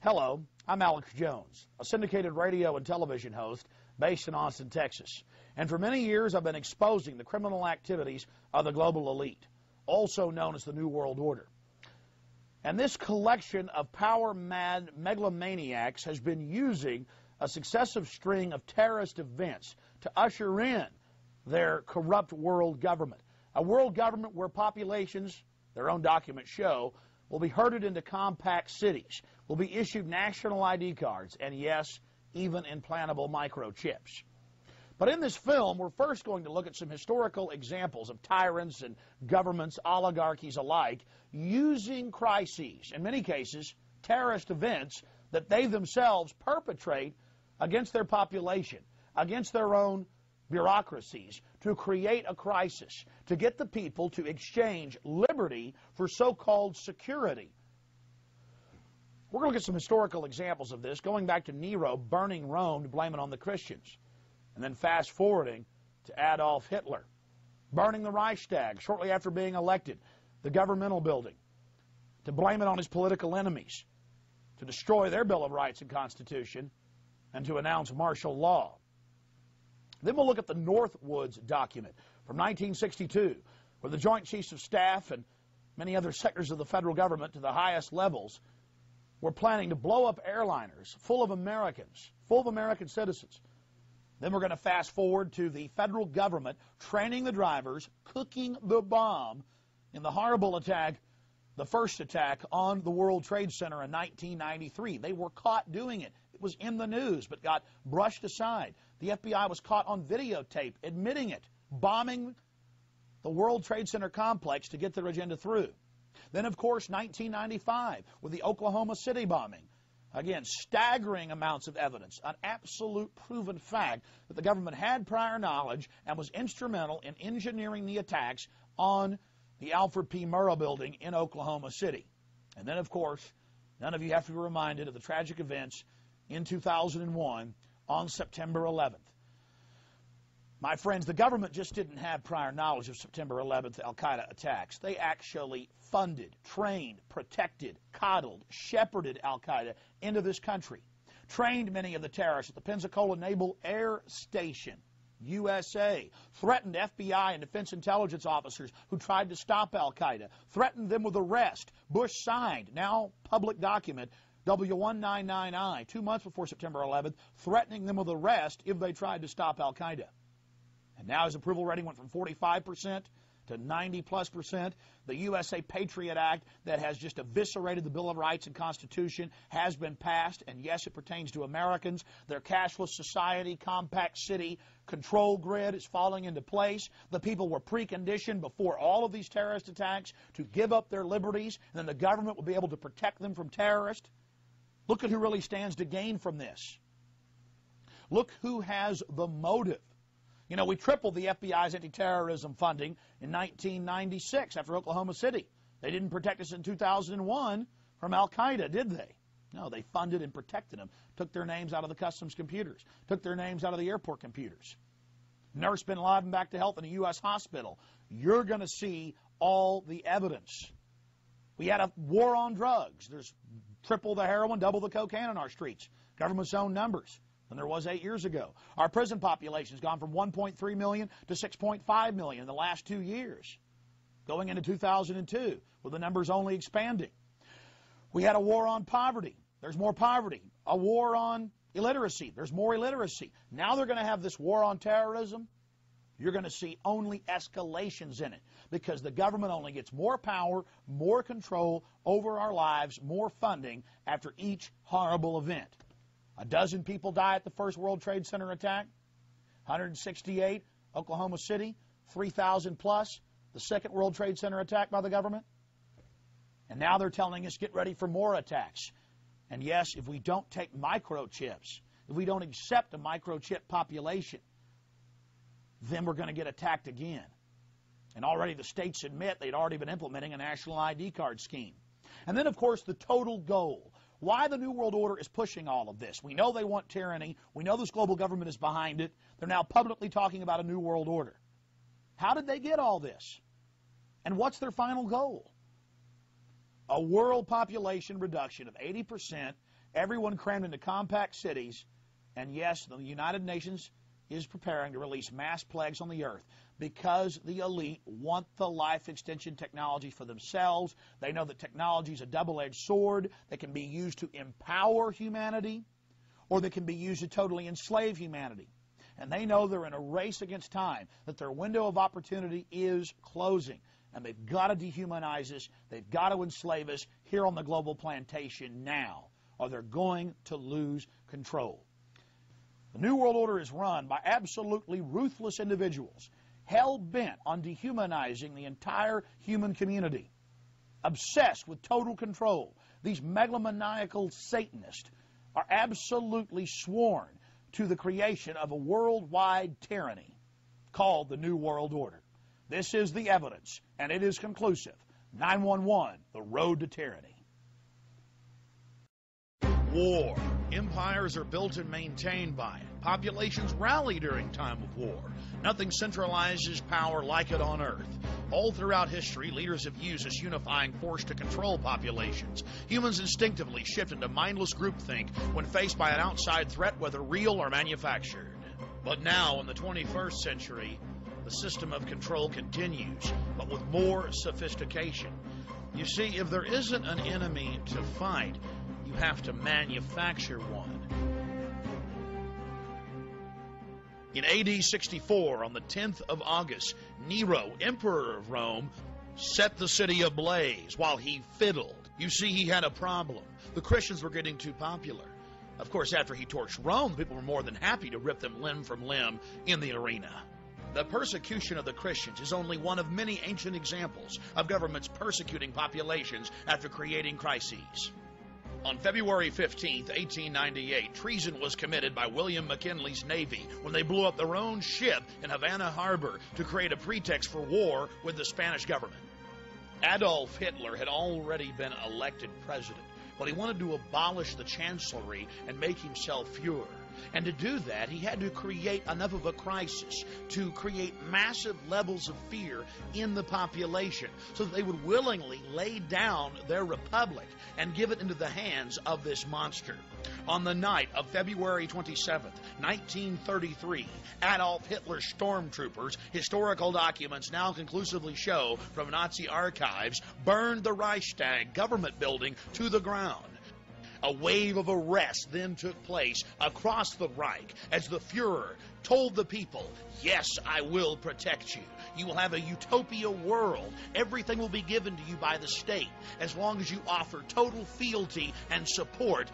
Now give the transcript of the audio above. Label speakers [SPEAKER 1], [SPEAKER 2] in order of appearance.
[SPEAKER 1] Hello, I'm Alex Jones, a syndicated radio and television host based in Austin, Texas. And for many years, I've been exposing the criminal activities of the global elite, also known as the New World Order. And this collection of power-mad megalomaniacs has been using a successive string of terrorist events to usher in their corrupt world government. A world government where populations, their own documents show, will be herded into compact cities, will be issued national ID cards, and yes, even implantable microchips. But in this film, we're first going to look at some historical examples of tyrants and governments, oligarchies alike, using crises, in many cases, terrorist events that they themselves perpetrate against their population, against their own bureaucracies, to create a crisis, to get the people to exchange liberty for so-called security. We're going to look at some historical examples of this, going back to Nero burning Rome to blame it on the Christians, and then fast-forwarding to Adolf Hitler, burning the Reichstag shortly after being elected, the governmental building, to blame it on his political enemies, to destroy their Bill of Rights and Constitution, and to announce martial law. Then we'll look at the Northwoods document from 1962, where the Joint Chiefs of Staff and many other sectors of the federal government to the highest levels were planning to blow up airliners full of Americans, full of American citizens. Then we're going to fast forward to the federal government training the drivers, cooking the bomb in the horrible attack, the first attack on the World Trade Center in 1993. They were caught doing it. It was in the news, but got brushed aside. The FBI was caught on videotape admitting it, bombing the World Trade Center complex to get their agenda through. Then, of course, 1995 with the Oklahoma City bombing. Again, staggering amounts of evidence, an absolute proven fact that the government had prior knowledge and was instrumental in engineering the attacks on the Alfred P. Murrah building in Oklahoma City. And then, of course, none of you have to be reminded of the tragic events in 2001 on September 11th. My friends, the government just didn't have prior knowledge of September 11th al-Qaeda attacks. They actually funded, trained, protected, coddled, shepherded al-Qaeda into this country, trained many of the terrorists at the Pensacola Naval Air Station, USA, threatened FBI and defense intelligence officers who tried to stop al-Qaeda, threatened them with arrest. Bush signed, now public document, W199I, 2 months before September 11th, threatening them with arrest if they tried to stop al-Qaeda. And now his approval rating went from 45% to 90+%. The USA Patriot Act that has just eviscerated the Bill of Rights and Constitution has been passed, and yes, it pertains to Americans. Their cashless society, compact city control grid is falling into place. The people were preconditioned before all of these terrorist attacks to give up their liberties, and then the government will be able to protect them from terrorists. Look at who really stands to gain from this. Look who has the motive. You know, we tripled the FBI's anti-terrorism funding in 1996 after Oklahoma City. They didn't protect us in 2001 from Al-Qaeda, did they? No, they funded and protected them, took their names out of the customs computers, took their names out of the airport computers. Nurse bin Laden back to health in a U.S. hospital. You're going to see all the evidence. We had a war on drugs. There's triple the heroin, double the cocaine on our streets. Government's own numbers than there was 8 years ago. Our prison population has gone from 1.3 million to 6.5 million in the last 2 years, going into 2002, with the numbers only expanding. We had a war on poverty. There's more poverty. A war on illiteracy. There's more illiteracy. Now they're going to have this war on terrorism. You're going to see only escalations in it because the government only gets more power, more control over our lives, more funding after each horrible event. 12 people die at the first World Trade Center attack, 168, Oklahoma City, 3,000 plus, the second World Trade Center attack by the government. And now they're telling us, get ready for more attacks. And yes, if we don't take microchips, if we don't accept a microchip population, then we're going to get attacked again. And already the states admit they'd already been implementing a national ID card scheme. And then, of course, the total goal. Why the New World Order is pushing all of this. We know they want tyranny. We know this global government is behind it. They're now publicly talking about a New World Order. How did they get all this? And what's their final goal? A world population reduction of 80%, everyone crammed into compact cities, and yes, the United Nations is preparing to release mass plagues on the earth because the elite want the life extension technology for themselves. They know that technology is a double-edged sword that can be used to empower humanity or that can be used to totally enslave humanity. And they know they're in a race against time, that their window of opportunity is closing. And they've got to dehumanize us. They've got to enslave us here on the global plantation now, or they're going to lose control. The New World Order is run by absolutely ruthless individuals, hell-bent on dehumanizing the entire human community, obsessed with total control. These megalomaniacal Satanists are absolutely sworn to the creation of a worldwide tyranny called the New World Order. This is the evidence, and it is conclusive. 911, the road to tyranny. War. Empires are built and maintained by it. Populations rally during time of war. Nothing centralizes power like it on Earth. All throughout history, leaders have used this unifying force to control populations. Humans instinctively shift into mindless groupthink when faced by an outside threat, whether real or manufactured. But now, in the 21st century, the system of control continues, but with more sophistication. You see, if there isn't an enemy to fight, you have to manufacture one. In AD 64, on the 10th of August, Nero, emperor of Rome, set the city ablaze while he fiddled. You see, he had a problem. The Christians were getting too popular. Of course, after he torched Rome, people were more than happy to rip them limb from limb in the arena. The persecution of the Christians is only one of many ancient examples of governments persecuting populations after creating crises. On February 15, 1898, treason was committed by William McKinley's Navy when they blew up their own ship in Havana Harbor to create a pretext for war with the Spanish government. Adolf Hitler had already been elected president, but he wanted to abolish the chancellery and make himself Fuhrer. And to do that, he had to create enough of a crisis to create massive levels of fear in the population so that they would willingly lay down their republic and give it into the hands of this monster. On the night of February 27, 1933, Adolf Hitler's stormtroopers, historical documents now conclusively show from Nazi archives, burned the Reichstag government building to the ground. A wave of arrests then took place across the Reich as the Fuhrer told the people, "Yes, I will protect you. You will have a utopia world. Everything will be given to you by the state as long as you offer total fealty and support